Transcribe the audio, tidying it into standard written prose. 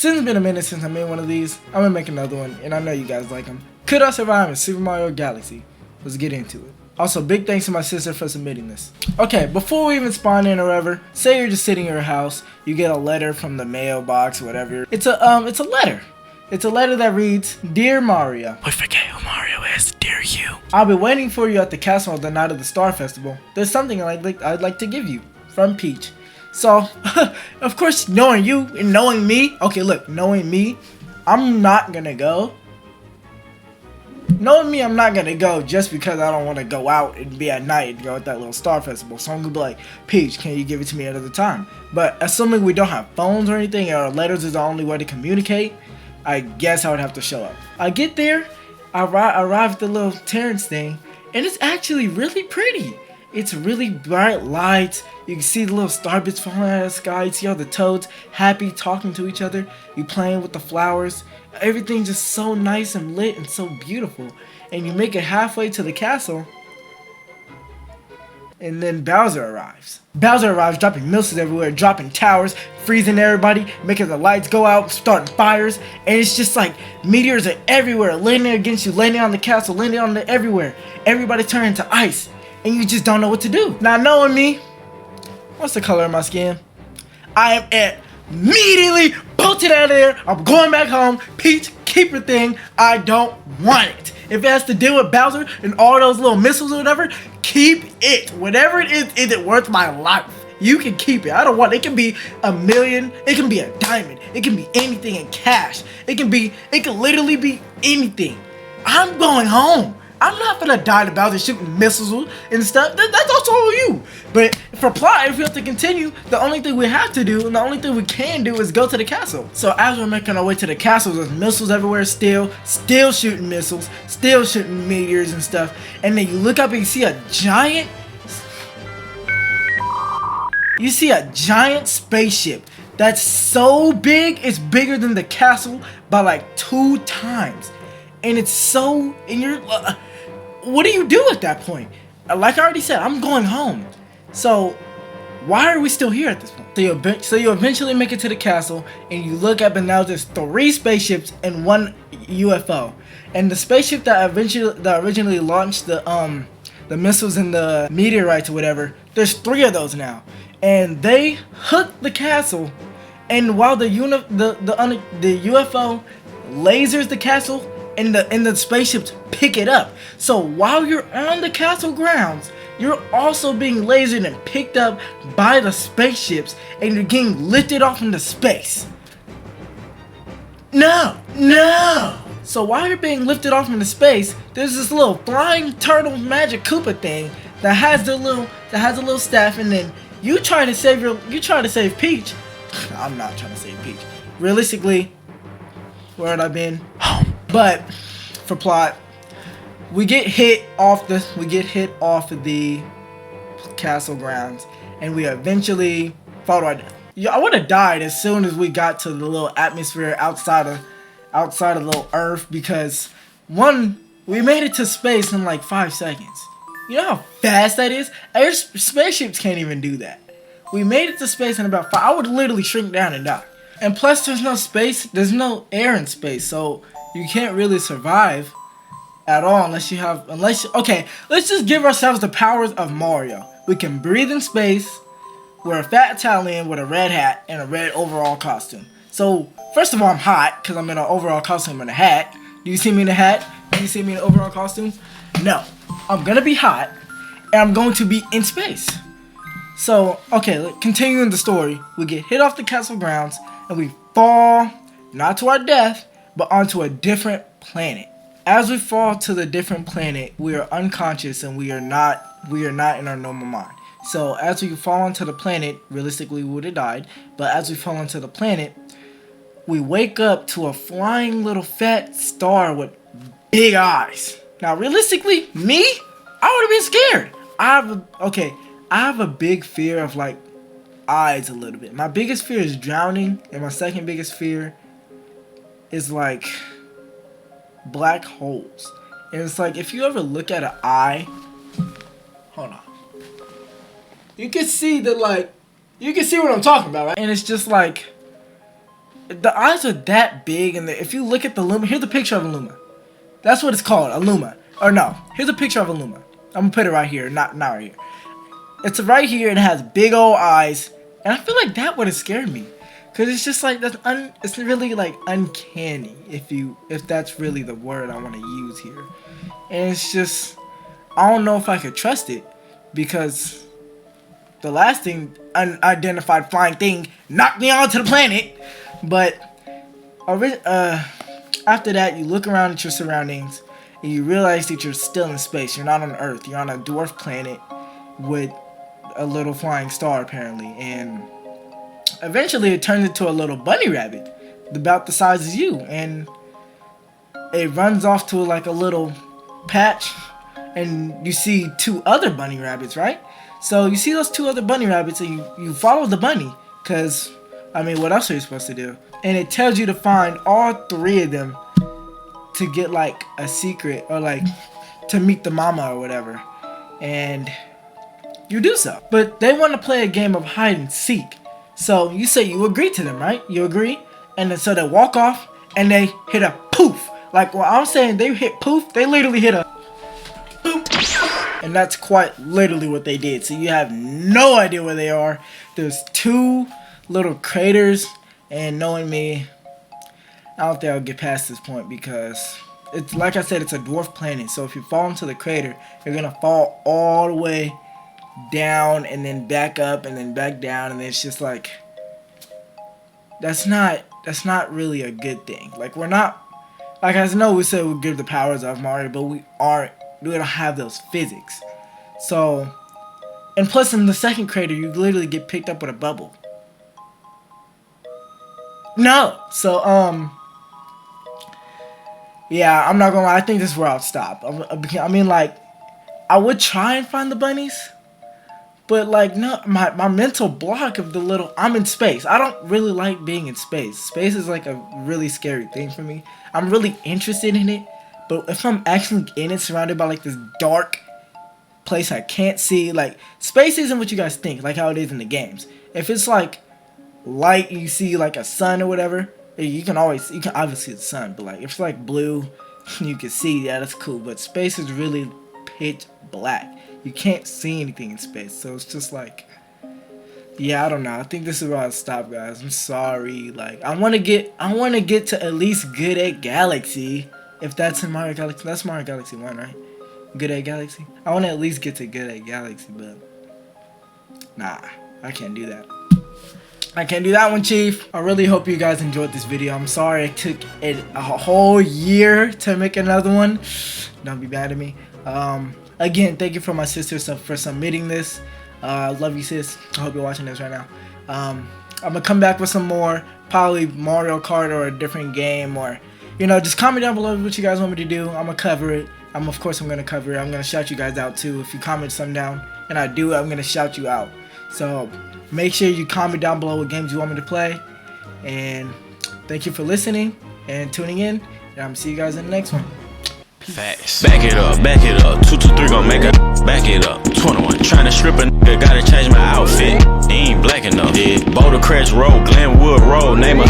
Since it's been a minute since I made one of these, I'm gonna make another one, and I know you guys like them. Could I survive in Super Mario Galaxy? Let's get into it. Also, big thanks to my sister for submitting this. Okay, before we even spawn in or whatever, say you're just sitting in your house, you get a letter from the mailbox or whatever. It's a letter. It's a letter that reads, "Dear Mario, we forget who Mario is. Dear you, I'll be waiting for you at the castle on the night of the Star Festival. There's something I'd like to give you. From Peach." So, of course, knowing you and knowing me, okay, look, knowing me, I'm not gonna go. Knowing me, I'm not gonna go just because I don't want to go out and be at night and go at that little Star Festival. So I'm gonna be like, "Peach, can you give it to me another time?" But assuming we don't have phones or anything, or letters is the only way to communicate, I guess I would have to show up. I get there, I arrive at the little Terrence thing, and it's actually really pretty. It's really bright lights. You can see the little star bits falling out of the sky. You see all the toads happy talking to each other. You playing with the flowers. Everything's just so nice and lit and so beautiful. And you make it halfway to the castle, and then Bowser arrives. Bowser arrives dropping missiles everywhere, dropping towers, freezing everybody, making the lights go out, starting fires, and it's just like meteors are everywhere, landing against you, landing on the castle, landing on the everywhere. Everybody turning to ice, and you just don't know what to do. Now knowing me, what's the color of my skin? I am immediately bolted out of there. I'm going back home. Peach, keep your thing. I don't want it. If it has to deal with Bowser and all those little missiles or whatever, keep it. Whatever it is it worth my life? You can keep it. I don't want it. It can be $1 million. It can be a diamond. It can be anything in cash. It can literally be anything. I'm going home. I'm not gonna die to Bowser shooting missiles and stuff. That's also on you. But for plot, if we have to continue, the only thing we have to do and the only thing we can do is go to the castle. So as we're making our way to the castle, there's missiles everywhere still shooting missiles, still shooting meteors and stuff. And then you look up and you see a giant spaceship that's so big, it's bigger than the castle by like 2 times. And it's so, and you're, what do you do at that point? Like I already said, I'm going home. So why are we still here at this point? So you eventually make it to the castle, and you look up, and now there's 3 spaceships and 1 UFO. And the spaceship that originally launched the missiles and the meteorites or whatever, there's 3 of those now, and they hooked the castle. And while the UFO lasers the castle, and the spaceships pick it up. So while you're on the castle grounds, you're also being lasered and picked up by the spaceships, and you're getting lifted off into space. No. So while you're being lifted off into space, there's this little flying turtle magic Koopa thing that has a little staff, and then you try to save Peach. I'm not trying to save Peach. Realistically, where had I been? Home. But for plot, we get hit off the castle grounds, and we eventually fall to our death. I would have died as soon as we got to the little atmosphere outside of little Earth, because one, we made it to space in like 5 seconds. You know how fast that is? Spaceships can't even do that. We made it to space in about 5. I would literally shrink down and die. And plus, there's no air in space, so you can't really survive at all unless okay, let's just give ourselves the powers of Mario. We can breathe in space. We're a fat Italian with a red hat and a red overall costume. So, first of all, I'm hot because I'm in an overall costume and a hat. Do you see me in a hat? Do you see me in an overall costume? No. I'm gonna be hot, and I'm going to be in space. So, okay, continuing the story, we get hit off the castle grounds, and we fall, not to our death, but onto a different planet. As we fall to the different planet, we are unconscious, and we are not in our normal mind. So as we fall onto the planet, realistically we would have died, but as we fall onto the planet, we wake up to a flying little fat star with big eyes. Now realistically, me, I would have been scared. I have a big fear of like eyes a little bit. My biggest fear is drowning, and my second biggest fear is like black holes. And it's like, if you ever look at an eye, hold on, you can see what I'm talking about, right? And it's just like, the eyes are that big, and if you look at the Luma, here's a picture of a Luma. That's what it's called, a Luma. Or no, here's a picture of a Luma. I'm gonna put it right here, not right here. It's right here, and it has big old eyes, and I feel like that would have scared me, cause it's just like it's really like uncanny, if that's really the word I want to use here. And it's just, I don't know if I could trust it, because the last thing, unidentified flying thing, knocked me onto the planet. But after that, you look around at your surroundings, and you realize that you're still in space. You're not on Earth. You're on a dwarf planet with a little flying star, apparently. And eventually, it turns into a little bunny rabbit, about the size as you. And it runs off to like a little patch, and you see 2 other bunny rabbits, right? So you see those 2 other bunny rabbits, and you follow the bunny, because, I mean, what else are you supposed to do? And it tells you to find all 3 of them to get like a secret, or like to meet the mama or whatever. And you do so. But they want to play a game of hide and seek. So you say you agree to them, right? You agree? And then so they walk off, and they hit a poof. Like what I'm saying, they hit poof, they literally hit a poof. And that's quite literally what they did. So you have no idea where they are. There's 2 little craters, and knowing me, I don't think I'll get past this point, because it's like I said, it's a dwarf planet. So if you fall into the crater, you're gonna fall all the way down, and then back up, and then back down, and it's just like, that's not really a good thing. Like, we're not, like, I know we said we'll give the powers of Mario, but we don't have those physics. So, and plus in the second crater, you literally get picked up with a bubble. No. So, yeah, I'm not gonna lie, I think this is where I'll stop. I mean, like, I would try and find the bunnies, but like, no, my mental block of the little, I'm in space. I don't really like being in space. Space is like a really scary thing for me. I'm really interested in it, but if I'm actually in it, surrounded by like this dark place I can't see, like, space isn't what you guys think, like how it is in the games. If it's like light, you see like a sun or whatever, you can obviously see the sun, but like if it's like blue, you can see, yeah, that's cool. But space is really pitch black. You can't see anything in space, so it's just like, yeah, I don't know. I think this is where I'll stop, guys. I'm sorry. Like, I want to get to at least Good Egg Galaxy, if that's in Mario Galaxy. That's Mario Galaxy 1, right? Good Egg Galaxy. I want to at least get to Good Egg Galaxy, but nah, I can't do that. I can't do that one, Chief. I really hope you guys enjoyed this video. I'm sorry it took a whole year to make another one. Don't be mad at me. Again, thank you for my sister for submitting this. Love you, sis. I hope you're watching this right now. I'm gonna come back with some more, probably Mario Kart or a different game, or, you know, just comment down below what you guys want me to do. I'm gonna cover it. Of course I'm gonna cover it. I'm gonna shout you guys out too. If you comment something down and I do, I'm gonna shout you out. So make sure you comment down below what games you want me to play. And thank you for listening and tuning in. And I'm gonna see you guys in the next one. Facts. Back it up, 223 gon' make a back it up. 21 tryna strip a nigga, gotta change my outfit. He ain't black enough. Yeah. Boulder Crest Road, Glenwood Road, name a